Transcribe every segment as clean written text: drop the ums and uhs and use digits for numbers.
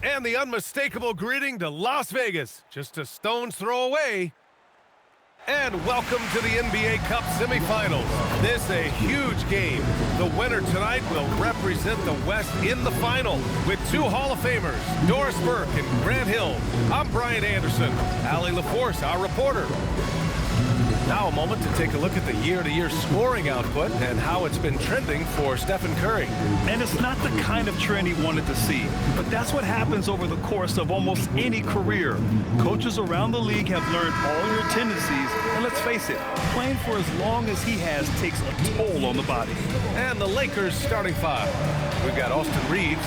And the unmistakable greeting to Las Vegas, just a stone's throw away. And welcome to the NBA Cup semifinals. This a huge game. The winner tonight will represent the West in the final with two Hall of Famers, Doris Burke and Grant Hill. I'm Brian Anderson. Allie LaForce, our reporter. Now a moment to take a look at the year-to-year scoring output and how it's been trending for Stephen Curry. And it's not the kind of trend he wanted to see, but that's what happens over the course of almost any career. Coaches around the league have learned all your tendencies, and let's face it, playing for as long as he has takes a toll on the body. And the Lakers starting five. We've got Austin Reeves,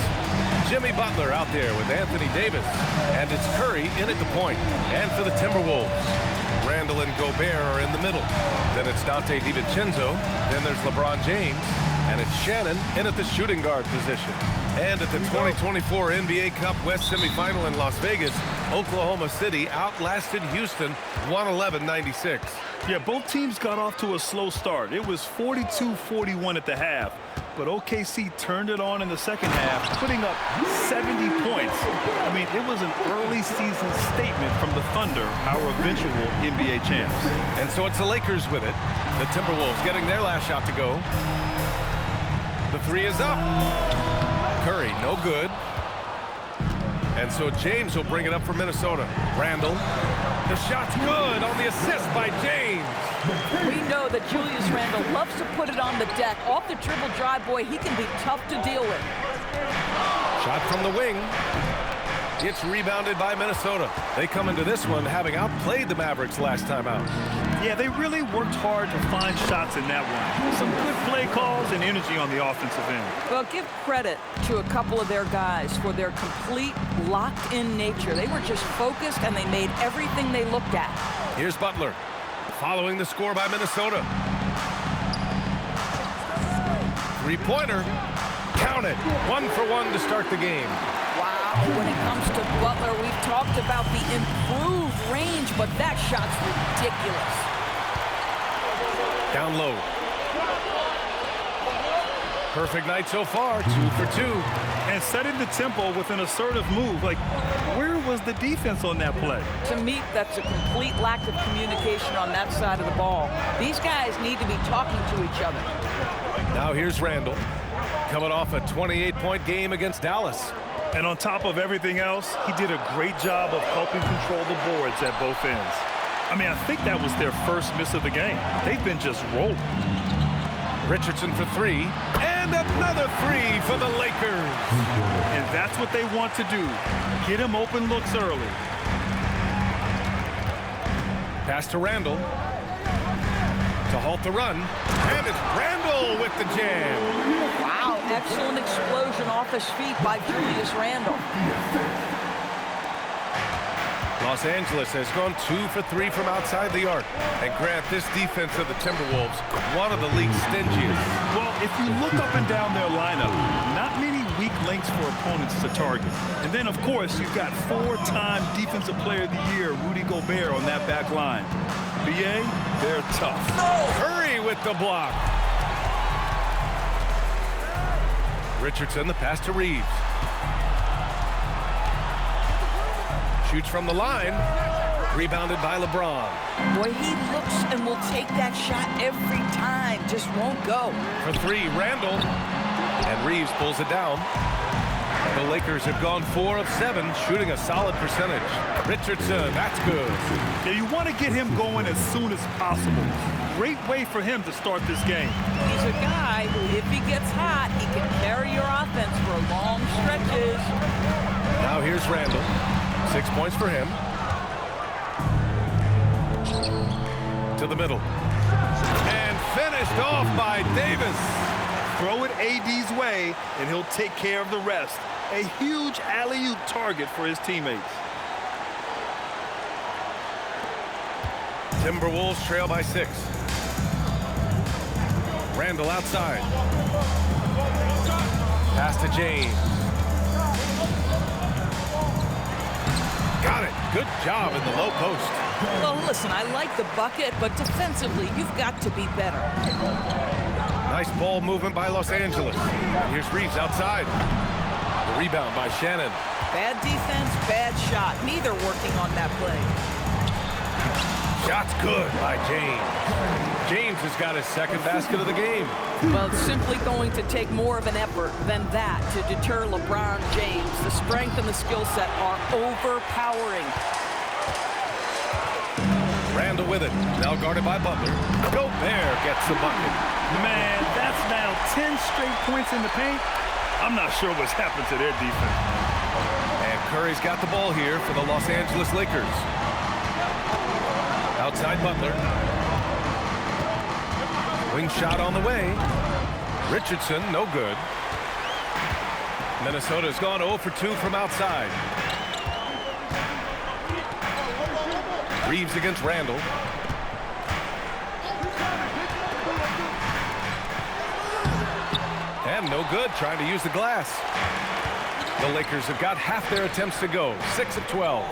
Jimmy Butler out there with Anthony Davis, and it's Curry in at the point. And for the Timberwolves, Randall and Gobert are in the middle. Then it's Dante DiVincenzo. Then there's LeBron James. And it's Shannon in at the shooting guard position. And at the 2024 NBA Cup West semifinal in Las Vegas, Oklahoma City outlasted Houston 111-96. Yeah, both teams got off to a slow start. It was 42-41 at the half. But OKC turned it on in the second half, putting up 70 points. I mean, it was an early season statement from the Thunder, our eventual NBA champs. And so it's the Lakers with it. The Timberwolves getting their last shot to go. The three is up. Curry, no good. And so James will bring it up for Minnesota. Randall. The shot's good on the assist by James. We know that Julius Randle loves to put it on the deck. Off the dribble drive, boy, he can be tough to deal with. Shot from the wing. It's rebounded by Minnesota. They come into this one having outplayed the Mavericks last time out. Yeah, they really worked hard to find shots in that one. Some good play calls and energy on the offensive end. Well, give credit to a couple of their guys for their complete locked-in nature. They were just focused, and they made everything they looked at. Here's Butler, following the score by Minnesota. Three-pointer. Count it. 1 for 1 to start the game. Wow, when it comes to Butler, we've talked about the improved range, but that shot's ridiculous. Down low. Perfect night so far, 2 for 2. And setting the tempo with an assertive move. Like, where was the defense on that play? To me, that's a complete lack of communication on that side of the ball. These guys need to be talking to each other. Now here's Randall, coming off a 28-point game against Dallas. And on top of everything else, he did a great job of helping control the boards at both ends. I mean, I think that was their first miss of the game. They've been just rolling. Richardson for three, and another three for the Lakers. And that's what they want to do. Get him open looks early. Pass to Randall to halt the run, and it's Randall with the jam. Wow, excellent explosion off his feet by Julius Randle. Los Angeles has gone 2 for 3 from outside the arc. And Grant, this defense of the Timberwolves, one of the league's stingiest. Well, if you look up and down their lineup, not many weak links for opponents to target. And then, of course, you've got 4-time Defensive Player of the Year, Rudy Gobert, on that back line. BA, they're tough. Curry with the block. Richardson, the pass to Reeves. Shoots from the line. Rebounded by LeBron. Boy, he looks and will take that shot every time. Just won't go. For three, Randall. And Reeves pulls it down. The Lakers have gone 4 of 7, shooting a solid percentage. Richardson, that's good. Yeah, you want to get him going as soon as possible. Great way for him to start this game. He's a guy who, if he gets hot, he can carry your offense for long stretches. Now here's Randall. 6 points for him. To the middle. And finished off by Davis. Throw it AD's way, and he'll take care of the rest. A huge alley-oop target for his teammates. Timberwolves trail by 6. Randall outside. Pass to James. Got it. Good job in the low post. Well, listen, I like the bucket, but defensively, you've got to be better. Nice ball movement by Los Angeles. Here's Reeves outside. The rebound by Shannon. Bad defense, bad shot. Neither working on that play. Shot's good by James. James has got his second basket of the game. Well, it's simply going to take more of an effort than that to deter LeBron James. The strength and the skill set are overpowering. Randall with it. Now guarded by Butler. Gobert gets the bucket. Man, that's now 10 straight points in the paint. I'm not sure what's happened to their defense. And Curry's got the ball here for the Los Angeles Lakers. Outside Butler. Wing shot on the way. Richardson, no good. Minnesota's gone 0 for 2 from outside. Reeves against Randall. And no good, trying to use the glass. The Lakers have got half their attempts to go, 6 of 12.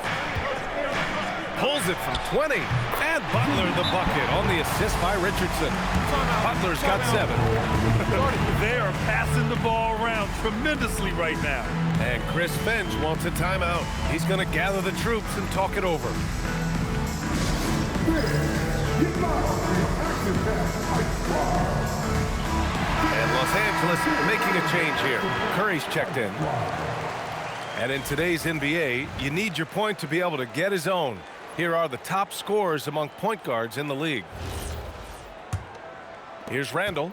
Pulls it from 20. And Butler the bucket on the assist by Richardson. Butler's got 7. They are passing the ball around tremendously right now. And Chris Finch wants a timeout. He's going to gather the troops and talk it over. And Los Angeles making a change here. Curry's checked in. And in today's NBA, you need your point to be able to get his own. Here are the top scorers among point guards in the league. Here's Randall.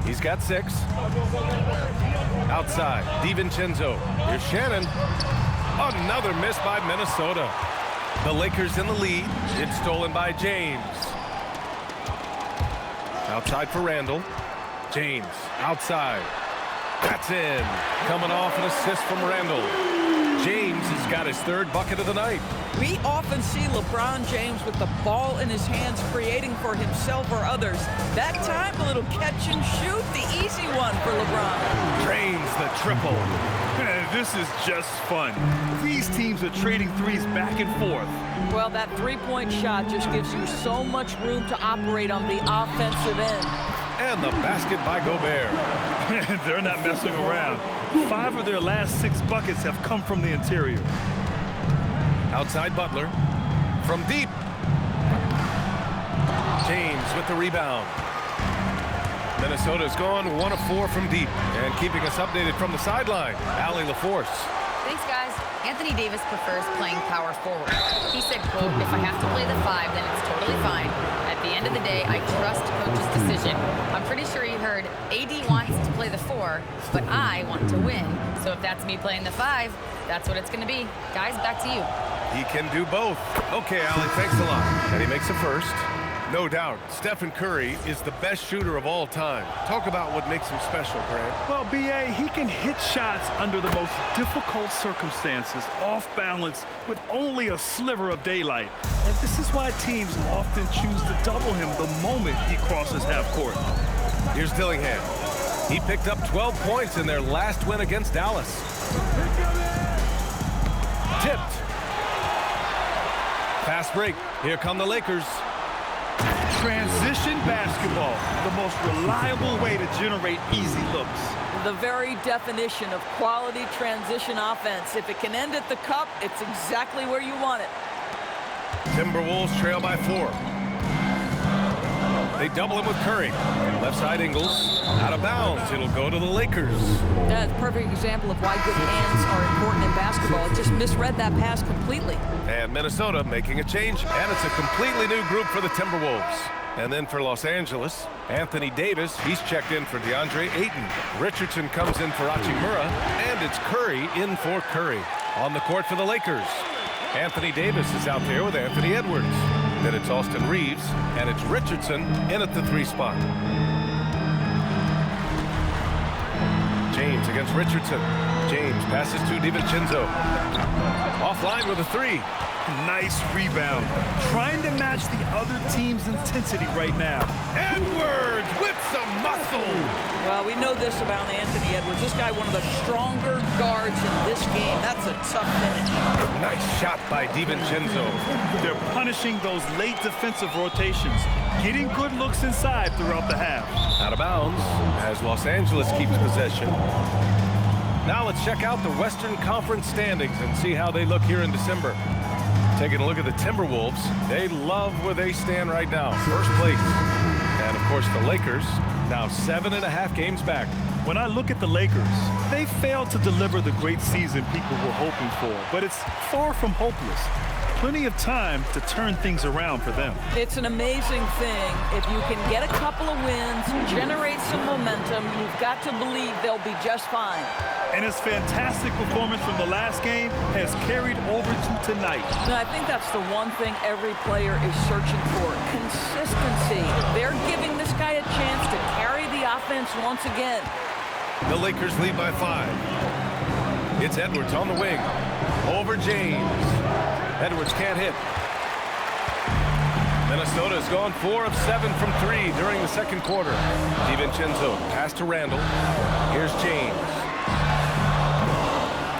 He's got 6. Outside, DiVincenzo. Here's Shannon. Another miss by Minnesota. The Lakers in the lead. It's stolen by James. Outside for Randall. James outside. That's in. Coming off an assist from Randall. James has got his 3rd bucket of the night. We often see LeBron James with the ball in his hands creating for himself or others. That time, a little catch and shoot, the easy one for LeBron. Drains the triple. This is just fun. These teams are trading threes back and forth. Well, that three-point shot just gives you so much room to operate on the offensive end. And the basket by Gobert. They're not messing around. 5 of their last 6 buckets have come from the interior. Outside Butler. From deep. James with the rebound. Minnesota's gone 1 of 4 from deep. And keeping us updated from the sideline, Allie LaForce. Thanks, guys. Anthony Davis prefers playing power forward. He said, quote, "If I have to play the 5, then it's totally fine. At the end of the day, I trust coach's decision." I'm pretty sure you heard AD wants to play the 4, but I want to win. So if that's me playing the 5, that's what it's going to be. Guys, back to you. He can do both. Okay, Allie, thanks a lot. And he makes a first. No doubt, Stephen Curry is the best shooter of all time. Talk about what makes him special, Grant. Well, B.A., he can hit shots under the most difficult circumstances, off balance, with only a sliver of daylight. And this is why teams often choose to double him the moment he crosses half court. Here's Dillingham. He picked up 12 points in their last win against Dallas. Tipped. Fast break. Here come the Lakers. Transition basketball, the most reliable way to generate easy looks. The very definition of quality transition offense. If it can end at the cup, it's exactly where you want it. Timberwolves trail by 4. They double him with Curry. Left side Ingles. Out of bounds. It'll go to the Lakers. That's a perfect example of why good hands are important in basketball. It just misread that pass completely. And Minnesota making a change. And it's a completely new group for the Timberwolves. And then for Los Angeles, Anthony Davis. He's checked in for DeAndre Ayton. Richardson comes in for Hachimura. And it's Curry in for Curry. On the court for the Lakers. Anthony Davis is out there with Anthony Edwards. Then it's Austin Reeves, and it's Richardson in at the 3 spot. James against Richardson. James passes to DiVincenzo. Offline with a 3. Nice rebound. Trying to match the other team's intensity right now. Edwards with some muscle. Well, we know this about Anthony Edwards. This guy, one of the stronger guards in this game. That's a tough finish. Nice shot by DiVincenzo. They're punishing those late defensive rotations, getting good looks inside throughout the half. Out of bounds as Los Angeles keeps possession. Now let's check out the Western Conference standings and see how they look here in December. Taking a look at the Timberwolves, they love where they stand right now. First place. And, of course, the Lakers, now 7.5 games back. When I look at the Lakers, they failed to deliver the great season people were hoping for, but it's far from hopeless. Plenty of time to turn things around for them. It's an amazing thing. If you can get a couple of wins, generate some momentum, you've got to believe they'll be just fine. And his fantastic performance from the last game has carried over to tonight. I think that's the one thing every player is searching for, consistency. They're giving this guy a chance to carry the offense once again. The Lakers lead by 5. It's Edwards on the wing. Over James. Edwards can't hit. Minnesota's gone 4 of 7 from 3 during the second quarter. DiVincenzo pass to Randall. Here's James.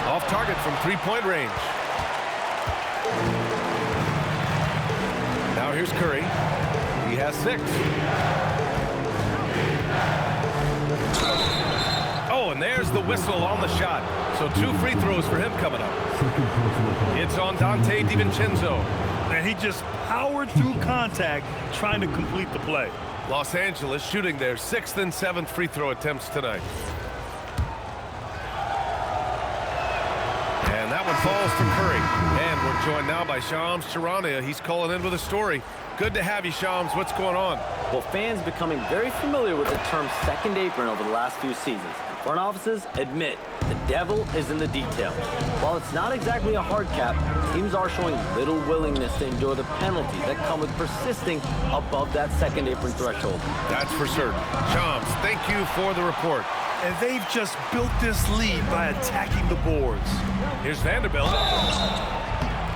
Off target from three-point range. Now here's Curry. He has 6. Oh, and there's the whistle on the shot. So 2 free throws for him coming up. It's on Dante DiVincenzo. And he just powered through contact trying to complete the play. Los Angeles shooting their 6th and 7th free throw attempts tonight. And that one falls for Curry. And we're joined now by Shams Charania. He's calling in with a story. Good to have you, Shams. What's going on? Well, fans becoming very familiar with the term second apron over the last few seasons. Front offices admit the devil is in the detail. While it's not exactly a hard cap, teams are showing little willingness to endure the penalties that come with persisting above that second apron threshold. That's for certain. Shams, thank you for the report. And they've just built this lead by attacking the boards. Here's Vanderbilt.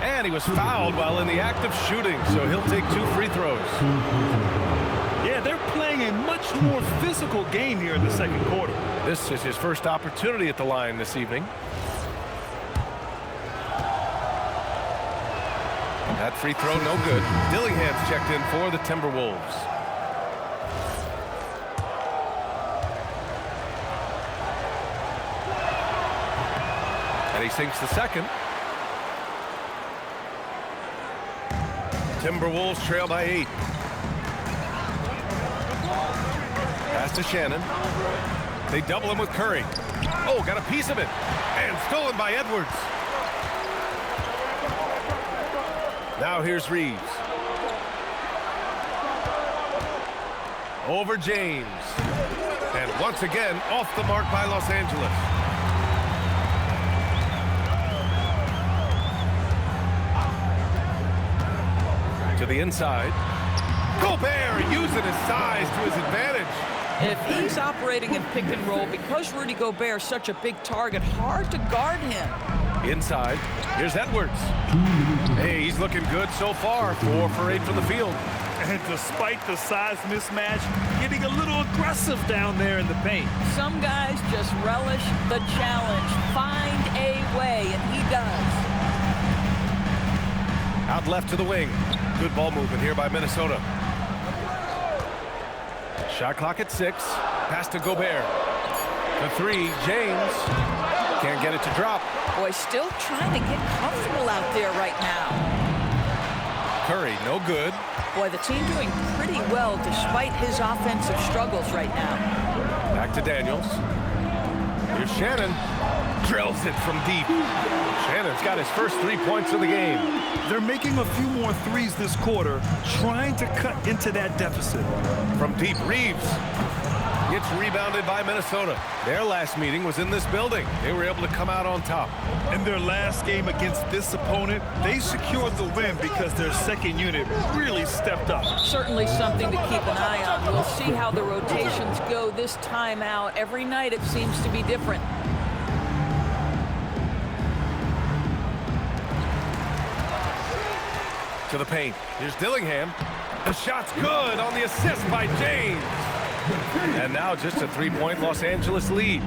And he was fouled while in the act of shooting, so he'll take 2 free throws. Yeah, they're playing a much more physical game here in the second quarter. This is his first opportunity at the line this evening. That free throw no good. Dillingham's checked in for the Timberwolves. And he sinks the second. Timberwolves trail by 8. Pass to Shannon. They double him with Curry. Oh, got a piece of it. And stolen by Edwards. Now here's Reeves. Over James. And once again, off the mark by Los Angeles. To the inside. Gobert using his size to his advantage. If he's operating in pick and roll, because Rudy Gobert is such a big target, hard to guard him. Inside, here's Edwards. Hey, he's looking good so far. 4 for 8 from the field. And despite the size mismatch, getting a little aggressive down there in the paint. Some guys just relish the challenge. Find a way, and he does. Out left to the wing. Good ball movement here by Minnesota. Shot clock at 6. Pass to Gobert. The 3, James. Can't get it to drop. Boy, still trying to get comfortable out there right now. Curry, no good. Boy, the team doing pretty well despite his offensive struggles right now. Back to Daniels. Here's Shannon. Drills it from deep. Shannon's got his first 3 points of the game. They're making a few more threes this quarter, trying to cut into that deficit. From deep, Reeves. Gets rebounded by Minnesota. Their last meeting was in this building. They were able to come out on top. In their last game against this opponent, they secured the win because their second unit really stepped up. Certainly something to keep an eye on. We'll see how the rotations go this time out. Every night it seems to be different. To the paint. Here's Dillingham. The shot's good on the assist by James. And now just a 3-point Los Angeles lead.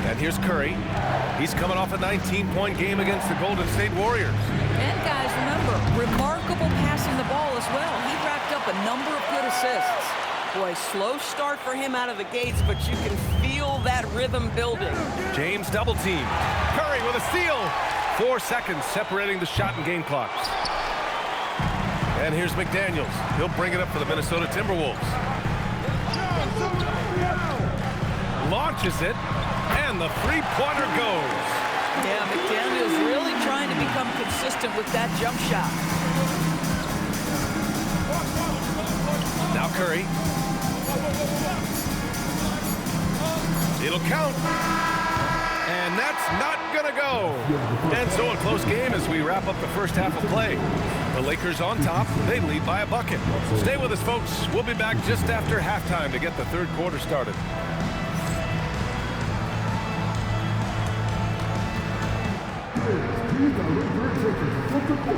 And here's Curry. He's coming off a 19-point game against the Golden State Warriors. And guys, remember, remarkable passing the ball as well. He racked up a number of good assists. Boy, slow start for him out of the gates, but you can feel that rhythm building. James double team. Curry with a steal. 4 seconds separating the shot and game clocks. And here's McDaniels. He'll bring it up for the Minnesota Timberwolves. Launches it, and the three-pointer goes. Yeah, McDaniels really trying to become consistent with that jump shot. Now Curry. It'll count. And that's not going to go. And so a close game as we wrap up the first half of play. The Lakers on top. They lead by a bucket. Stay with us, folks. We'll be back just after halftime to get the third quarter started. These are Laker takers from the court.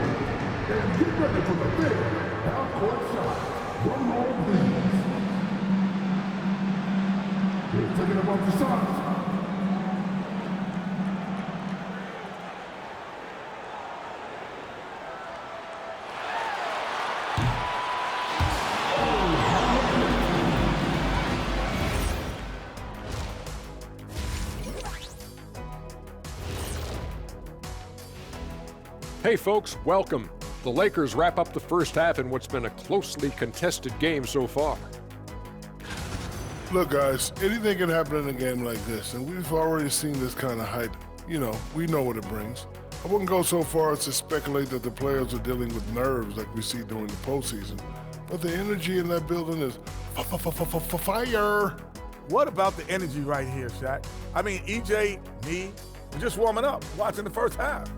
And get ready for the big half-court shot. One more, please. They're taking them off the sides. Hey folks, welcome. The Lakers wrap up the first half in what's been a closely contested game so far. Look, guys, anything can happen in a game like this, and we've already seen this kind of hype. You know, we know what it brings. I wouldn't go so far as to speculate that the players are dealing with nerves like we see during the postseason, but the energy in that building is fire. What about the energy right here, Shaq? I mean, EJ, me, we're just warming up, watching the first half.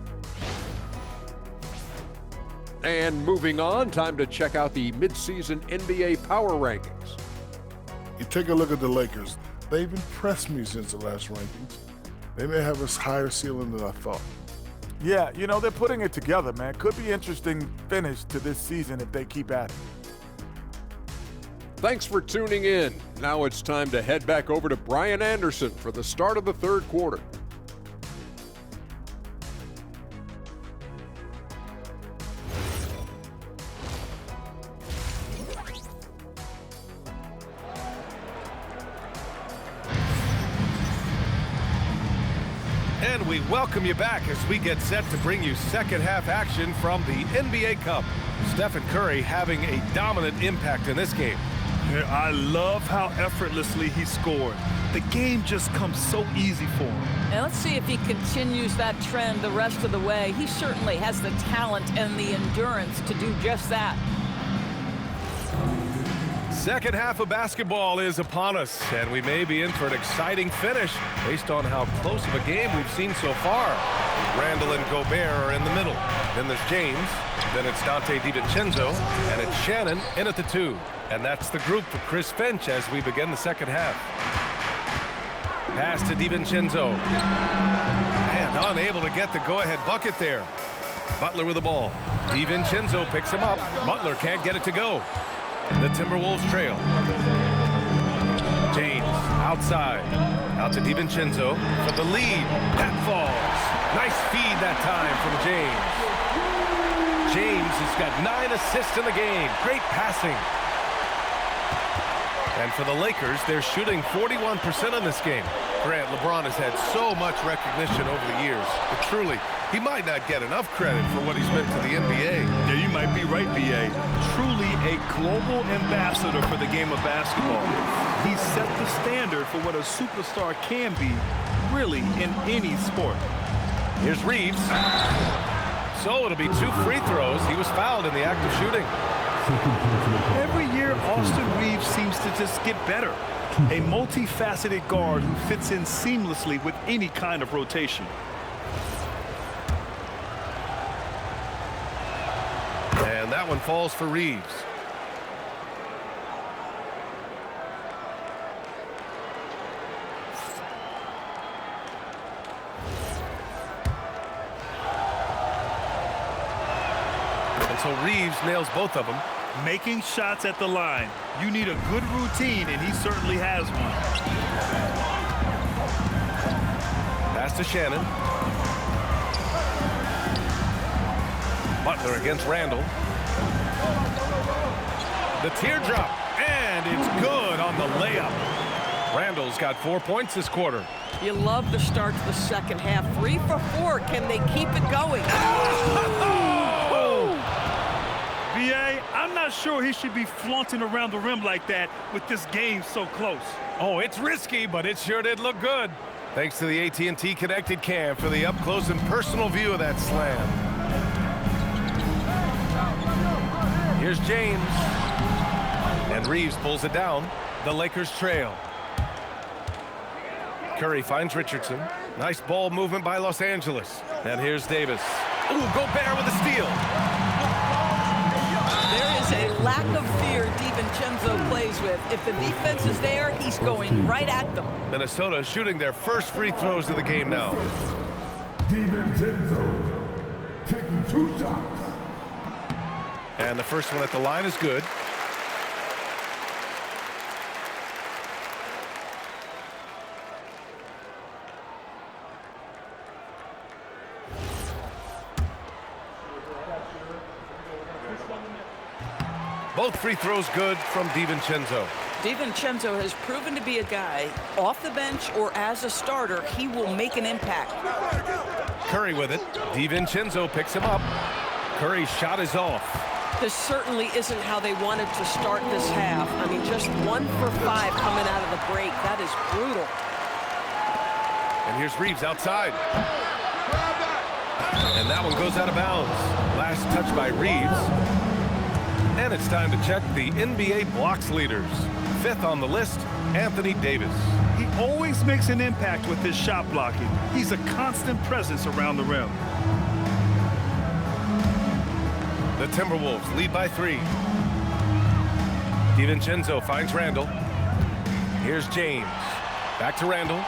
And moving on, time to check out the midseason NBA power rankings. You take a look at the Lakers. They've impressed me since the last rankings. They may have a higher ceiling than I thought. Yeah, you know, they're putting it together, man. Could be interesting finish to this season if they keep at it. Thanks for tuning in. Now it's time to head back over to Brian Anderson for the start of the third quarter. And we welcome you back as we get set to bring you second half action from the NBA Cup. Stephen Curry having a dominant impact in this game. Yeah, I love how effortlessly he scored. The game just comes so easy for him. And let's see if he continues that trend the rest of the way. He certainly has the talent and the endurance to do just that. Second half of basketball is upon us, and we may be in for an exciting finish based on how close of a game we've seen so far. Randall and Gobert are in the middle. Then there's James. Then it's Dante DiVincenzo. And it's Shannon in at the 2. And that's the group for Chris Finch as we begin the second half. Pass to DiVincenzo. And unable to get the go-ahead bucket there. Butler with the ball. DiVincenzo picks him up. Butler can't get it to go. The Timberwolves trail. James outside. Out to DiVincenzo for the lead. That falls. Nice feed that time from James. James has got 9 assists in the game. Great passing. And for the Lakers, they're shooting 41% in this game. Grant, LeBron has had so much recognition over the years, but truly, he might not get enough credit for what he's meant to the NBA. Yeah, you might be right, B.A. Truly a global ambassador for the game of basketball. He set the standard for what a superstar can be, really, in any sport. Here's Reeves. So it'll be 2 free throws. He was fouled in the act of shooting. Every year, Austin Reeves seems to just get better. A multifaceted guard who fits in seamlessly with any kind of rotation. And that one falls for Reeves. And so Reeves nails both of them. Making shots at the line. You need a good routine, and he certainly has one. Pass to Shannon. Butler against Randall. The teardrop. And And it's good on the layup. Randall's got 4 points this quarter. You love the start to the second half. 3 for 4. Can they keep it going? Oh! VA, I'm not sure he should be flaunting around the rim like that with this game so close. Oh, it's risky, but it sure did look good. Thanks to the AT&T Connected Cam for the up-close and personal view of that slam. Here's James. And Reeves pulls it down. The Lakers trail. Curry finds Richardson. Nice ball movement by Los Angeles. And here's Davis. Ooh, Gobert with a steal. There is a lack of fear DiVincenzo plays with. If the defense is there, he's going right at them. Minnesota shooting their first free throws of the game now. DiVincenzo taking 2 shots. And the first one at the line is good. Both free throws good from DiVincenzo. DiVincenzo has proven to be a guy, off the bench or as a starter, he will make an impact. Curry with it. DiVincenzo picks him up. Curry's shot is off. This certainly isn't how they wanted to start this half. I mean, just 1 for 5 coming out of the break. That is brutal. And here's Reeves outside. And that one goes out of bounds. Last touch by Reeves. And it's time to check the NBA blocks leaders. 5th on the list, Anthony Davis. He always makes an impact with his shot blocking. He's a constant presence around the rim. The Timberwolves lead by 3. DiVincenzo finds Randall. Here's James. Back to Randall.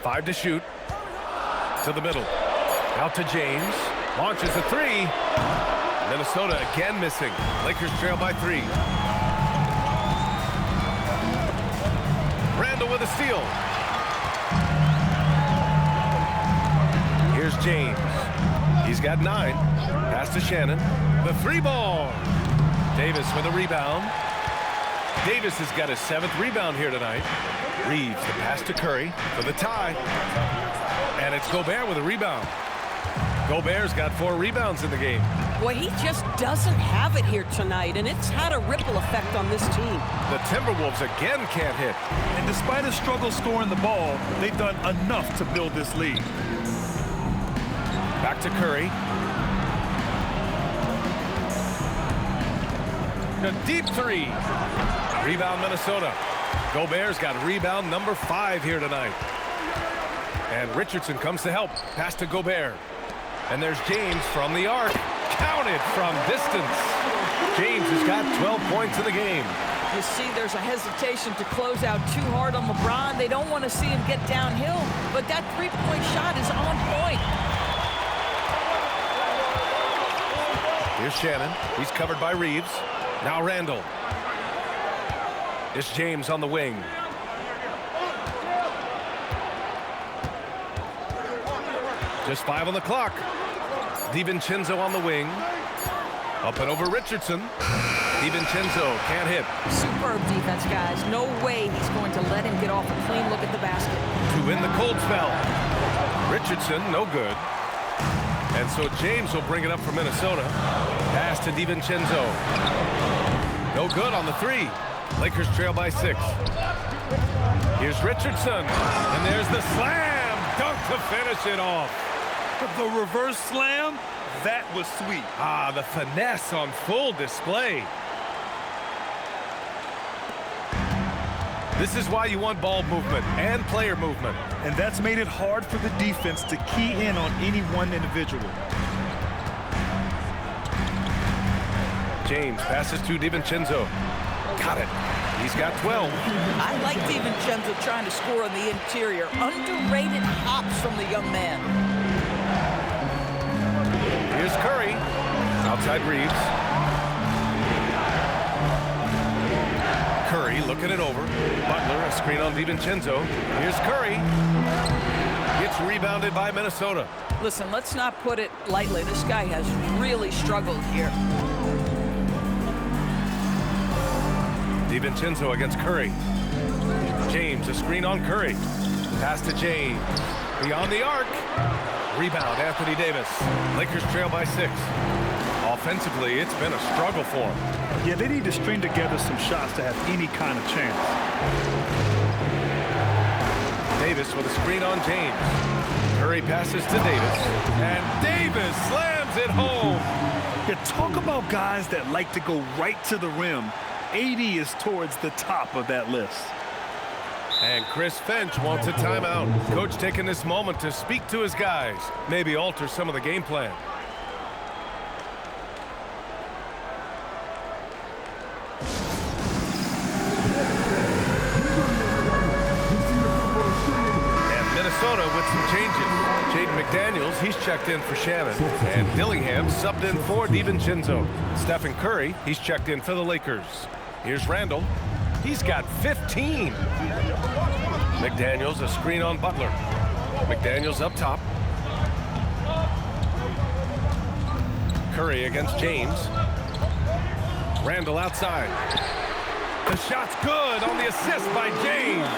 Five to shoot. To the middle. Out to James. Launches a 3. Minnesota again missing. Lakers trail by 3. Randall with a steal. Here's James. He's got 9. Pass to Shannon. The 3-ball. Davis with a rebound. Davis has got his 7th rebound here tonight. Reeves, the pass to Curry for the tie. And it's Gobert with a rebound. Gobert's got 4 rebounds in the game. Boy, he just doesn't have it here tonight, and it's had a ripple effect on this team. The Timberwolves again can't hit. And despite a struggle scoring the ball, they've done enough to build this lead. Back to Curry. A deep 3. Rebound Minnesota. Gobert's got rebound number 5 here tonight. And Richardson comes to help. Pass to Gobert. And there's James from the arc. Counted from distance. James has got 12 points in the game. You see there's a hesitation to close out too hard on LeBron. They don't want to see him get downhill, but that 3-point shot is on point. Here's Shannon. He's covered by Reeves. Now Randall. It's James on the wing. Just 5 on the clock. DiVincenzo on the wing. Up and over Richardson. DiVincenzo can't hit. Superb defense, guys. No way he's going to let him get off a clean look at the basket. To win the cold spell. Richardson, no good. And so James will bring it up for Minnesota. Pass to DiVincenzo. No good on the 3. Lakers trail by 6. Here's Richardson. And there's the slam. Dunk to finish it off. The reverse slam, that was sweet. Ah, the finesse on full display. This is why you want ball movement and player movement. And that's made it hard for the defense to key in on any one individual. James passes to DiVincenzo. Got it. He's got 12. I like DiVincenzo trying to score on the interior. Underrated hops from the young man. Here's Curry. Outside Reeves. Curry looking it over. Butler, a screen on DiVincenzo. Here's Curry. Gets rebounded by Minnesota. Listen, let's not put it lightly. This guy has really struggled here. DiVincenzo against Curry. James, a screen on Curry. Pass to James. Beyond the arc. Rebound, Anthony Davis. Lakers trail by 6. Offensively, it's been a struggle for them. Yeah, they need to string together some shots to have any kind of chance. Davis with a screen on James. Curry passes to Davis. And Davis slams it home. Yeah, talk about guys that like to go right to the rim. AD is towards the top of that list. And Chris Finch wants a timeout. Coach taking this moment to speak to his guys. Maybe alter some of the game plan. Minnesota with some changes. Jaden McDaniels, he's checked in for Shannon. And Dillingham subbed in for DiVincenzo. Stephen Curry, he's checked in for the Lakers. Here's Randall. He's got 15. McDaniels, a screen on Butler. McDaniels up top. Curry against James. Randall outside. The shot's good on the assist by James.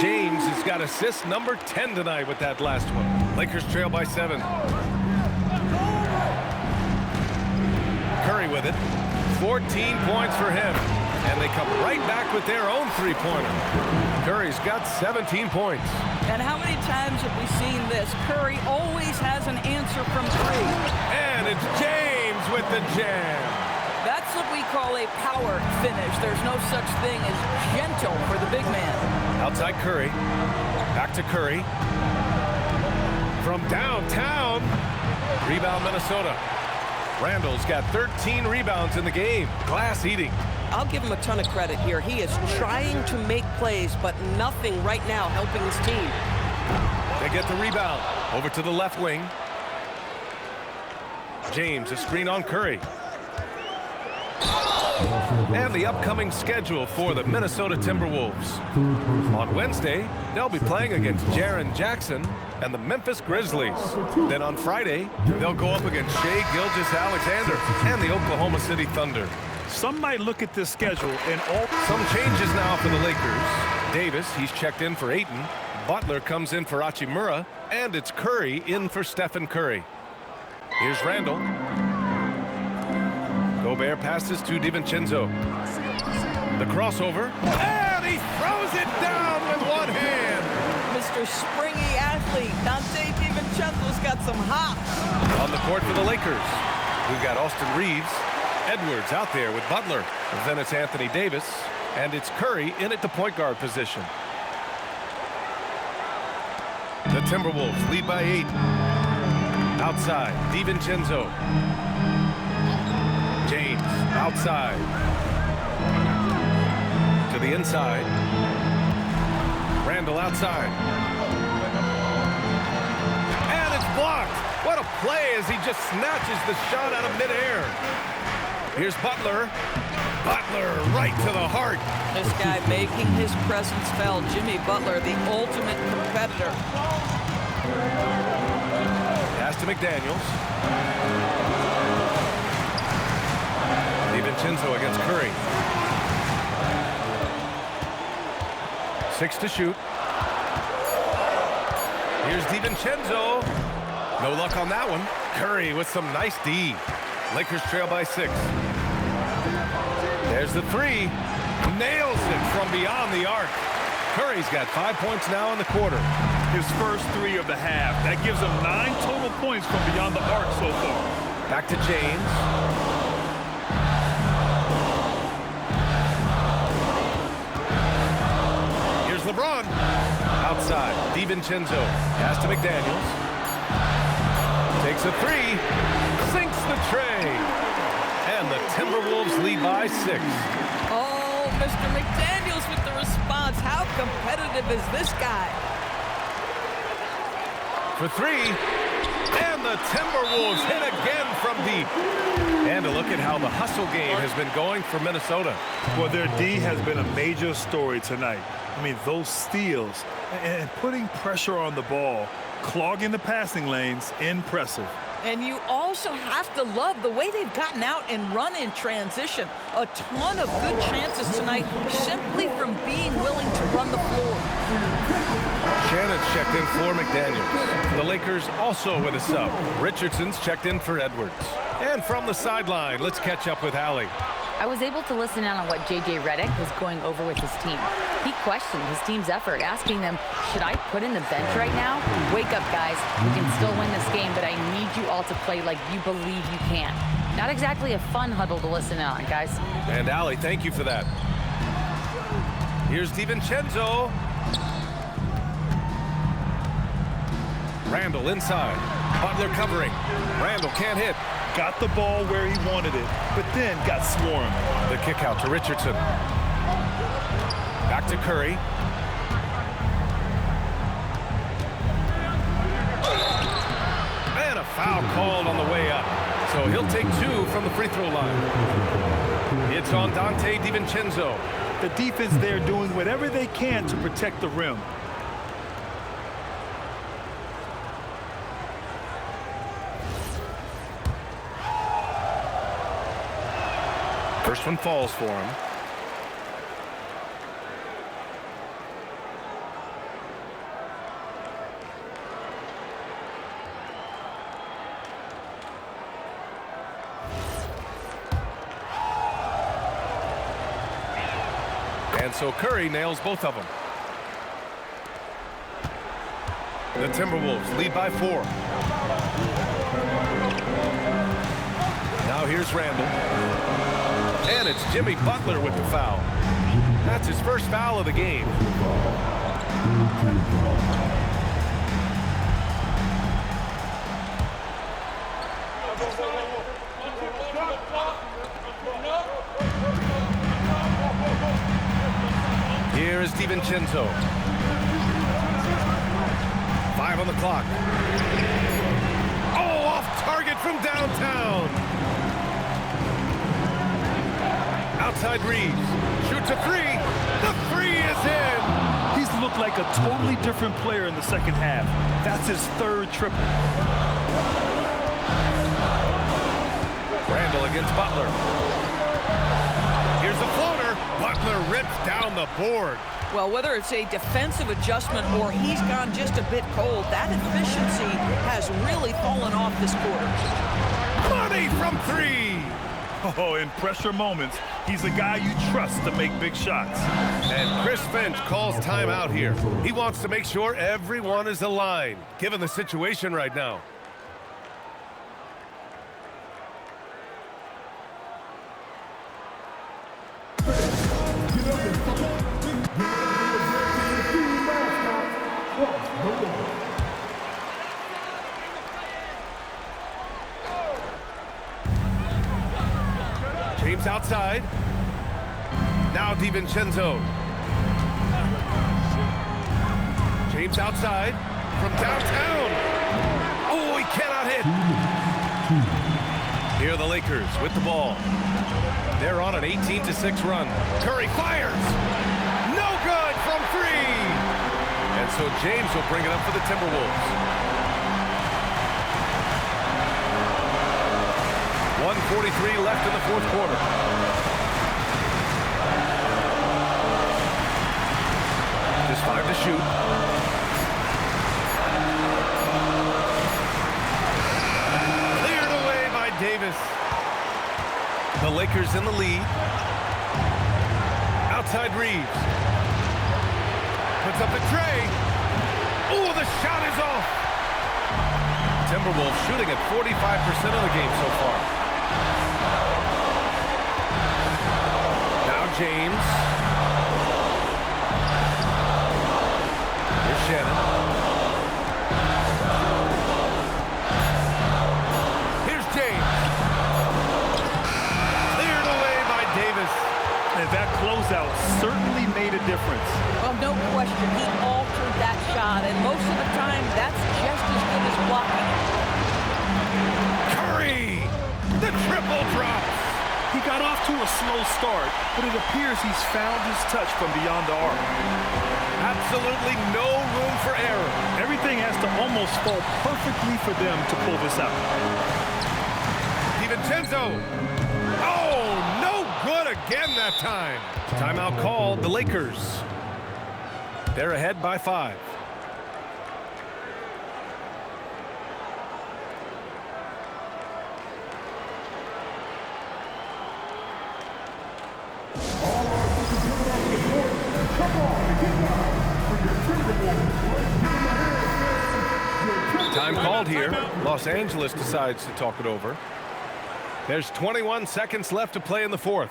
James has got assist number 10 tonight with that last one. Lakers trail by 7. Curry with it. 14 points for him. And they come right back with their own three-pointer. Curry's got 17 points. And how many times have we seen this? Curry always has an answer from 3. And it's James with the jam. That's what we call a power finish. There's no such thing as gentle for the big man. Outside Curry. Back to Curry. From downtown. Rebound Minnesota. Randall's got 13 rebounds in the game. Glass eating. I'll give him a ton of credit here. He is trying to make plays, but nothing right now helping his team. They get the rebound. Over to the left wing. James, a screen on Curry. And the upcoming schedule for the Minnesota Timberwolves. On Wednesday, they'll be playing against Jaren Jackson and the Memphis Grizzlies. Then on Friday, they'll go up against Shai Gilgeous-Alexander and the Oklahoma City Thunder. Some might look at this schedule and all... Some changes now for the Lakers. Davis, he's checked in for Ayton. Butler comes in for Hachimura. And it's Curry in for Stephen Curry. Here's Randall. Gobert passes to DiVincenzo. The crossover. And he throws it down with one hand. Mr. Springy athlete, Dante DiVincenzo's got some hops. On the court for the Lakers, we've got Austin Reeves. Edwards out there with Butler. Then it's Anthony Davis. And it's Curry in at the point guard position. The Timberwolves lead by 8. Outside, DiVincenzo. James outside. To the inside. Randall outside. And it's blocked. What a play as he just snatches the shot out of midair. Here's Butler. Butler right to the heart. This guy making his presence felt. Jimmy Butler, the ultimate competitor. Pass to McDaniels. DiVincenzo against Curry. 6 to shoot. Here's DiVincenzo. No luck on that one. Curry with some nice D. Lakers trail by 6. There's the 3. Nails it from beyond the arc. Curry's got 5 points now in the quarter. His first 3 of the half. That gives him 9 total points from beyond the arc so far. Back to James. Here's LeBron. Outside. DiVincenzo. Pass to McDaniels. Takes a 3. Sinks the tray. And the Timberwolves lead by 6. Oh, Mr. McDaniels with the response. How competitive is this guy? For 3. And the Timberwolves hit again from deep. And a look at how the hustle game has been going for Minnesota. Well, their D has been a major story tonight. I mean, those steals and putting pressure on the ball Clogging the passing lanes, impressive. And you also have to love the way they've gotten out and run in transition. A ton of good chances tonight simply from being willing to run the floor. Shannon's checked in for McDaniels. The Lakers also with a sub. Richardson's checked in for Edwards. And from the sideline, let's catch up with Allie. I was able to listen in on what J.J. Redick was going over with his team. He questioned his team's effort, asking them, should I put in the bench right now? Wake up, guys. We can still win this game, but I need you all to play like you believe you can. Not exactly a fun huddle to listen in on, guys. And Allie, thank you for that. Here's DiVincenzo. Randall inside. Butler covering. Randall can't hit. Got the ball where he wanted it, but then got swarmed. The kick out to Richardson. Back to Curry. And a foul called on the way up. So he'll take 2 from the free throw line. It's on Dante DiVincenzo. The defense there doing whatever they can to protect the rim. First one falls for him. And so Curry nails both of them. The Timberwolves lead by 4. Now here's Randall. And it's Jimmy Butler with the foul. That's his first foul of the game. Here is DiVincenzo. 5 on the clock. Oh, off target from downtown. Outside Reeves. Shoots a 3. The 3 is in. He's looked like a totally different player in the second half. That's his 3rd triple. Randall against Butler. Here's the floater. Butler rips down the board. Well, whether it's a defensive adjustment or he's gone just a bit cold, that efficiency has really fallen off this quarter. Money from 3. Oh, in pressure moments, he's a guy you trust to make big shots. And Chris Finch calls timeout here. He wants to make sure everyone is aligned, given the situation right now. James outside. Now DiVincenzo. James outside from downtown. Oh, he cannot hit. Here are the Lakers with the ball. They're on an 18-6 run. Curry fires. No good from 3. And so James will bring it up for the Timberwolves. 1:43 left in the 4th quarter. Just 5 to shoot. Cleared away by Davis. The Lakers in the lead. Outside Reeves. Puts up the tray. Oh, the shot is off. Timberwolves shooting at 45% of the game so far. Now James. Here's Shannon. Here's James. Cleared away by Davis. And that closeout certainly made a difference. Well, no question, he altered that shot, and most of the time, that's just as good as blocking. Curry! The triple drops! He got off to a slow start, but it appears he's found his touch from beyond the arc. Absolutely no room for error. Everything has to almost fall perfectly for them to pull this out. DiVincenzo. Oh, no good again that time. Timeout called, the Lakers. They're ahead by 5. Time called here. Los Angeles decides to talk it over. There's 21 seconds left to play in the 4th.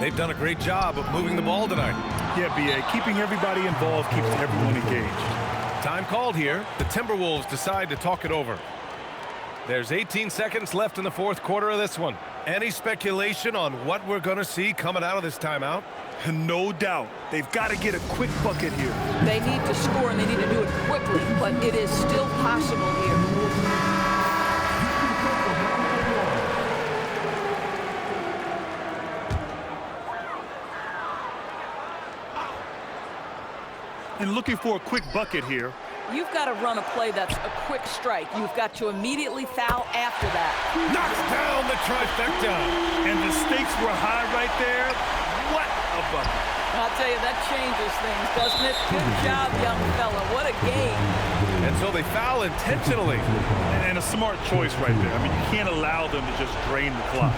They've done a great job of moving the ball tonight. Yeah, B.A., keeping everybody involved keeps everyone engaged. Time called here. The Timberwolves decide to talk it over. There's 18 seconds left in the 4th quarter of this one. Any speculation on what we're going to see coming out of this timeout? No doubt. They've got to get a quick bucket here. They need to score, and they need to do it quickly, but it is still possible here. And looking for a quick bucket here. You've got to run a play that's a quick strike. You've got to immediately foul after that. Knocks down the trifecta. And the stakes were high right there. What a bucket. I'll tell you, that changes things, doesn't it? Good job, young fella. What a game. And so they foul intentionally. And a smart choice right there. I mean, you can't allow them to just drain the clock.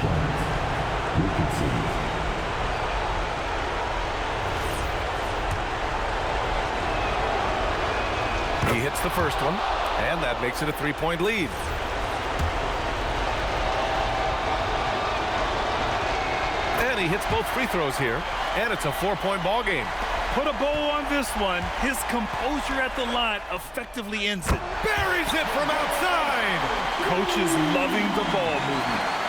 He hits the first one, and that makes it a 3-point lead. And he hits both free throws here, and it's a 4-point ball game. Put a bow on this one. His composure at the line effectively ends it. Buries it from outside. Coach is loving the ball movement.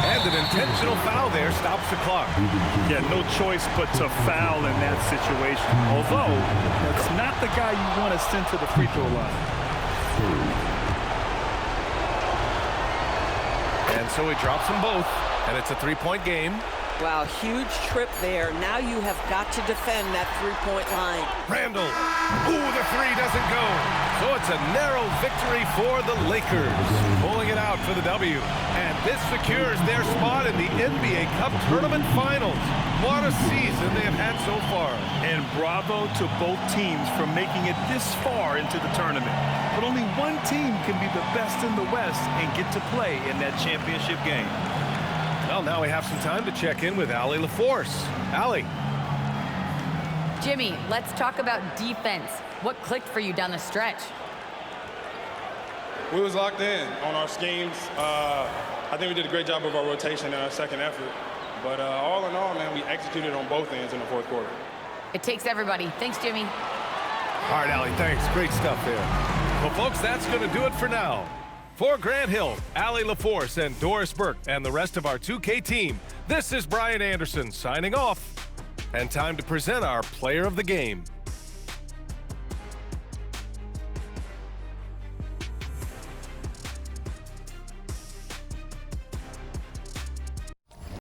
And an intentional foul there stops the clock. Yeah, no choice but to foul in that situation. Although, that's not the guy you want to send to the free throw line. And so he drops them both, and it's a 3-point game. Wow, huge trip there. Now you have got to defend that three-point line. Randall. Ooh, the 3 doesn't go. So it's a narrow victory for the Lakers, pulling it out for the W. And this secures their spot in the NBA Cup Tournament Finals. What a season they have had so far. And bravo to both teams for making it this far into the tournament. But only one team can be the best in the West and get to play in that championship game. Well, now we have some time to check in with Allie LaForce. Allie. Jimmy, let's talk about defense. What clicked for you down the stretch? We was locked in on our schemes. I think we did a great job of our rotation in our second effort. But all in all, man, we executed on both ends in the 4th quarter. It takes everybody. Thanks, Jimmy. All right, Allie, thanks. Great stuff there. Well, folks, that's going to do it for now. For Grant Hill, Allie LaForce, and Doris Burke, and the rest of our 2K team, this is Brian Anderson signing off. And time to present our player of the game.